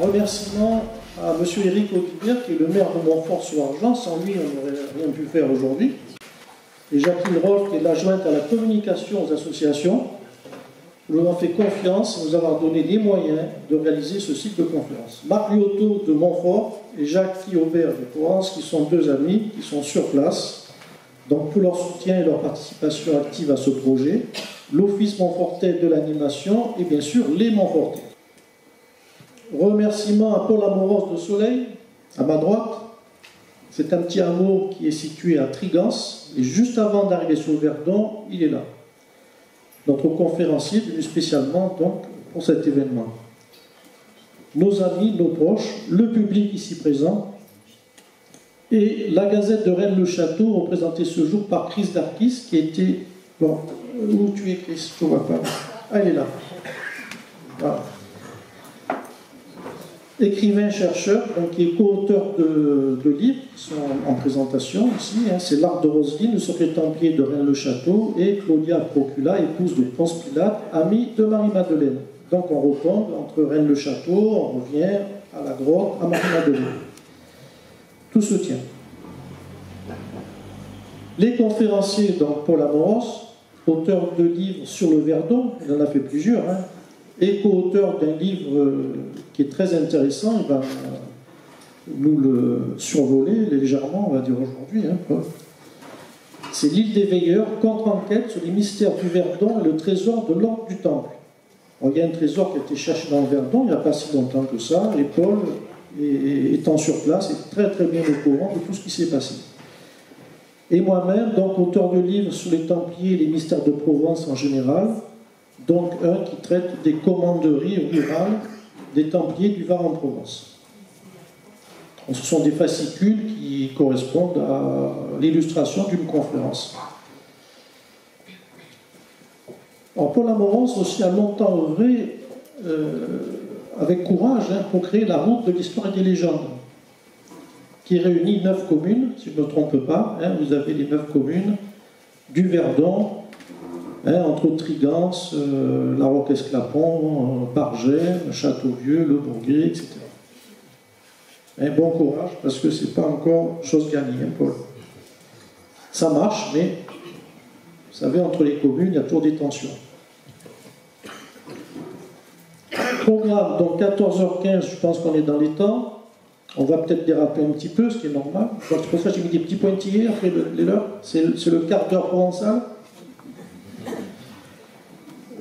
Remerciements à M. Éric Audibert, qui est le maire de Montfort-sur-Argens. Sans lui, on n'aurait rien pu faire aujourd'hui. Et Jacqueline Rolf, qui est l'adjointe à la communication aux associations. Nous avons fait confiance et nous avons donné les moyens de réaliser ce cycle de conférences. Marc Liotto de Montfort et Jacques Aubert de Provence, qui sont deux amis, qui sont sur place. Donc pour leur soutien et leur participation active à ce projet, l'Office Montfortais de l'animation et bien sûr les Montfortais. Remerciements à Paul Amoros de Soleil, à ma droite. C'est un petit hameau qui est situé à Trigance, et juste avant d'arriver sur le Verdon, il est là. Notre conférencier venu spécialement donc, pour cet événement. Nos amis, nos proches, le public ici présent, et la Gazette de Rennes-le-Château, représentée ce jour par Chris Darkis, qui était... Bon, où tu es, Chris? Je ne vois pas. Ah, elle est là. Voilà. Écrivain, chercheur, donc qui est co-auteur de livres qui sont en présentation ici. Hein, c'est L'Art de Roselyne, le secret templier de Rennes-le-Château, et Claudia Procula, épouse de Ponce Pilate, amie de Marie-Madeleine. Donc on retombe entre Rennes-le-Château, on revient à la grotte, à Marie-Madeleine. Tout se tient. Les conférenciers, donc Paul Amoros, auteur de livres sur le Verdon, il en a fait plusieurs, hein, et co-auteur d'un livre qui est très intéressant, il va nous le survoler légèrement, on va dire aujourd'hui. Hein. C'est L'île des Veilleurs, contre-enquête sur les mystères du Verdon et le trésor de l'ordre du Temple. Alors, il y a un trésor qui a été cherché dans le Verdon, il n'y a pas si longtemps que ça, et Paul, étant sur place, est très très bien au courant de tout ce qui s'est passé. Et moi-même, donc auteur de livres sur les Templiers et les mystères de Provence en général, donc un qui traite des commanderies rurales des Templiers du Var en Provence. Ce sont des fascicules qui correspondent à l'illustration d'une conférence. Alors Paul Amoros aussi a longtemps œuvré avec courage hein, pour créer la route de l'histoire et des légendes, qui réunit 9 communes, si je ne me trompe pas. Hein, vous avez les 9 communes du Verdon, hein, entre Trigance, La Roque-Esclapon, Bargène, Châteauvieux, Le Bourguet, etc. Et bon courage, parce que ce n'est pas encore chose gagnée, hein, Paul. Ça marche, mais vous savez, entre les communes, il y a toujours des tensions. Programme, donc 14h15, je pense qu'on est dans les temps. On va peut-être déraper un petit peu, ce qui est normal. C'est pour ça que j'ai mis des petits pointillés après les leurs. C'est le quart d'heure provençal.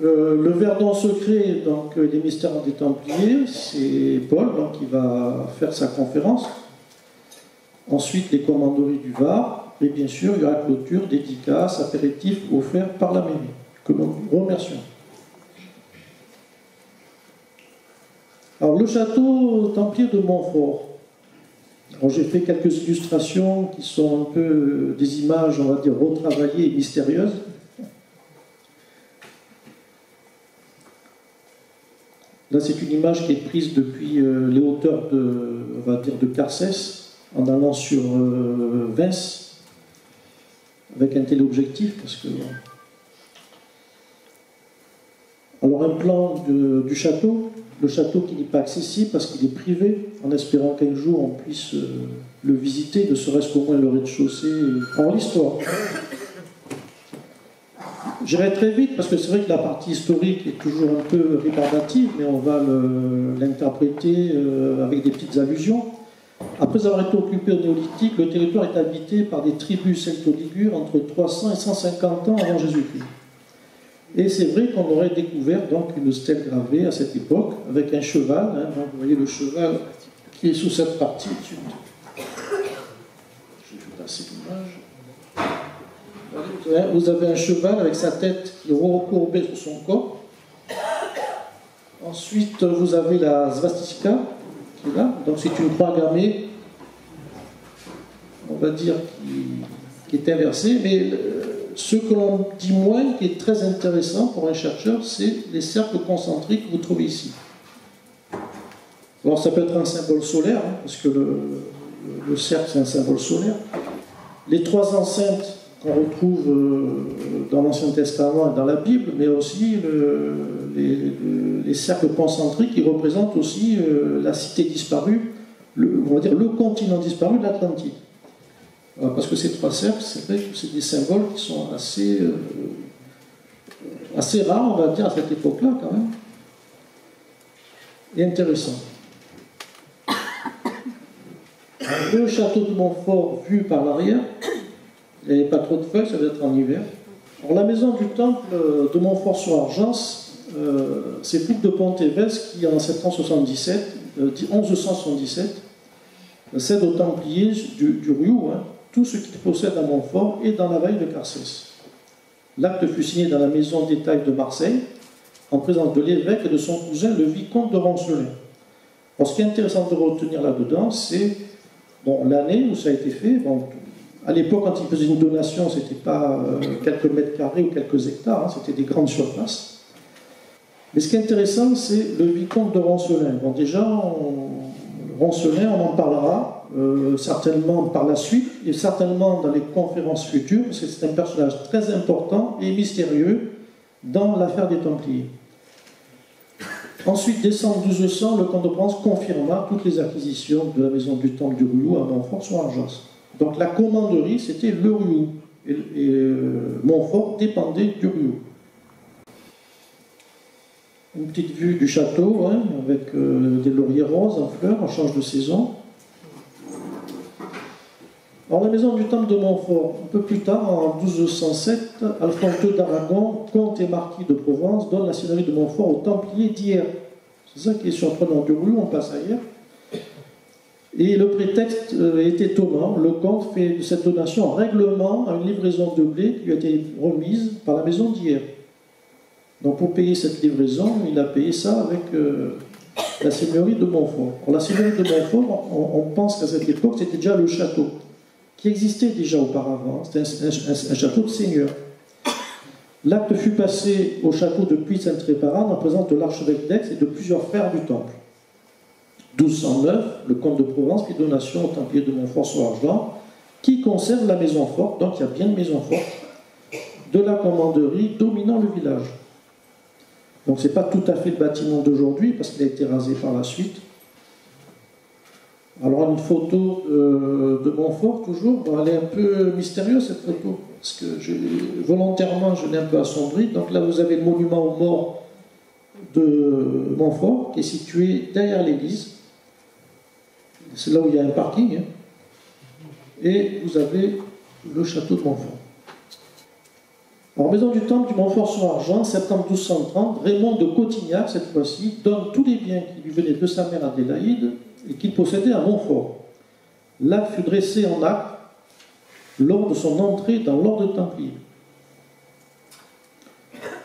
Le Verdon secret, donc les mystères des Templiers, c'est Paul donc, qui va faire sa conférence. Ensuite, les commanderies du Var. Et bien sûr, il y aura clôture, dédicace, apéritif offert par la mairie, que nous remercions. Alors, le château templier de Montfort. J'ai fait quelques illustrations qui sont un peu des images, on va dire, retravaillées et mystérieuses. Là, c'est une image qui est prise depuis les hauteurs on va dire, de Carcès, en allant sur Vince, avec un téléobjectif, parce que... Alors, un plan du château, le château qui n'est pas accessible parce qu'il est privé, en espérant qu'un jour on puisse le visiter, ne serait-ce qu'au moins le rez-de-chaussée, en l'histoire. J'irai très vite parce que c'est vrai que la partie historique est toujours un peu rébarbative, mais on va l'interpréter avec des petites allusions. Après avoir été occupé au néolithique, le territoire est habité par des tribus celto-ligures entre 300 et 150 ans avant Jésus-Christ. Et c'est vrai qu'on aurait découvert donc une stèle gravée à cette époque avec un cheval. Hein, donc vous voyez le cheval qui est sous cette partie. Je vais passer l'image. Vous avez un cheval avec sa tête qui est recourbée sur son corps. Ensuite, vous avez la svastika qui est là. Donc c'est une croix gammée, on va dire, qui est inversée. Mais ce que l'on dit moins, qui est très intéressant pour un chercheur, c'est les cercles concentriques que vous trouvez ici. Alors ça peut être un symbole solaire, hein, parce que le cercle c'est un symbole solaire. Les 3 enceintes qu'on retrouve dans l'Ancien Testament et dans la Bible, mais aussi les cercles concentriques qui représentent aussi la cité disparue, on va dire le continent disparu de l'Atlantide. Parce que ces trois cercles, c'est vrai que c'est des symboles qui sont assez rares, on va dire, à cette époque-là, quand même. Et intéressant. Le château de Montfort vu par l'arrière, il n'y avait pas trop de feuilles, ça doit être en hiver. Alors, la maison du temple de Montfort-sur-Argence, c'est Philippe de Pontévès qui, en 1177, cède aux Templiers du Rioux tout ce qu'il possède à Montfort et dans la vallée de Carcès. L'acte fut signé dans la maison d'étail de Marseille, en présence de l'évêque et de son cousin, le vicomte de Roncelin. Alors, ce qui est intéressant de retenir là-dedans, c'est l'année où ça a été fait. À l'époque, quand ils faisaient une donation, ce n'était pas quelques mètres carrés ou quelques hectares, c'était des grandes surfaces. Mais ce qui est intéressant, c'est le vicomte de Roncelin. Déjà, Roncelin, on en parlera certainement par la suite, et certainement dans les conférences futures, parce que c'est un personnage très important et mystérieux dans l'affaire des Templiers. Ensuite, décembre 1200, le comte de Provence confirma toutes les acquisitions de la maison du temple du Rioux à Montfort-sur-Argence. Donc la commanderie, c'était le Rioux, et Montfort dépendait du Rioux. Une petite vue du château, avec des lauriers roses en fleurs, en change de saison. Alors la maison du temple de Montfort, un peu plus tard, en 1207, Alphonse II d'Aragon, comte et marquis de Provence, donne la seigneurie de Montfort aux Templiers d'Hyères. C'est ça qui est surprenant. Du Rioux, on passe ailleurs. Et le prétexte est étonnant. Le comte fait de cette donation un règlement à une livraison de blé qui lui a été remise par la maison d'Hyères. Donc pour payer cette livraison, il a payé ça avec la seigneurie de Montfort. Alors, la seigneurie de Montfort, on pense qu'à cette époque, c'était déjà le château, qui existait déjà auparavant. C'était un château de seigneur. L'acte fut passé au château de Puy-Sainte-Réparade en présence de l'archevêque d'Aix et de plusieurs frères du temple. 1209, le comte de Provence fit donation aux Templiers de Montfort-sur-Argent, qui conserve la maison forte, donc il y a bien une maison forte, de la commanderie dominant le village. Donc ce n'est pas tout à fait le bâtiment d'aujourd'hui, parce qu'il a été rasé par la suite. Alors une photo de Montfort, toujours, elle est un peu mystérieuse cette photo, parce que volontairement je l'ai un peu assombrie. Donc là vous avez le monument aux morts de Montfort, qui est situé derrière l'église. C'est là où il y a un parking. Et vous avez le château de Montfort. Alors, maison du temple du Montfort-sur-Argent, septembre 1230, Raymond de Cotignac, cette fois-ci, donne tous les biens qui lui venaient de sa mère Adélaïde et qu'il possédait à Montfort. L'acte fut dressé en acte lors de son entrée dans l'ordre templier.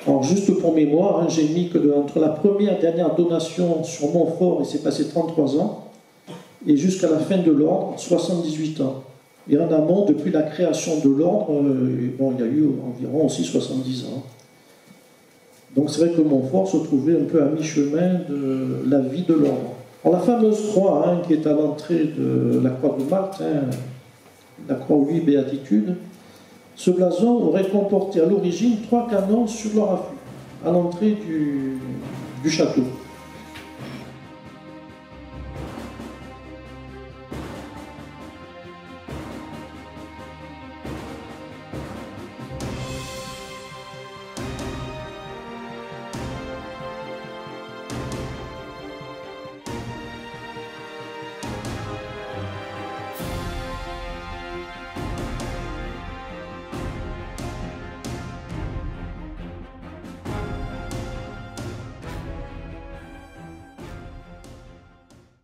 Alors, juste pour mémoire, j'ai mis que entre la première et dernière donation sur Montfort, il s'est passé 33 ans, et jusqu'à la fin de l'ordre, 78 ans. Et en amont, depuis la création de l'ordre, il y a eu environ aussi 70 ans. Donc c'est vrai que Montfort se trouvait un peu à mi-chemin de la vie de l'ordre. Alors la fameuse croix qui est à l'entrée de la croix de Malte, la croix aux 8 béatitudes, ce blason aurait comporté à l'origine 3 canons sur leur affût, à l'entrée du château.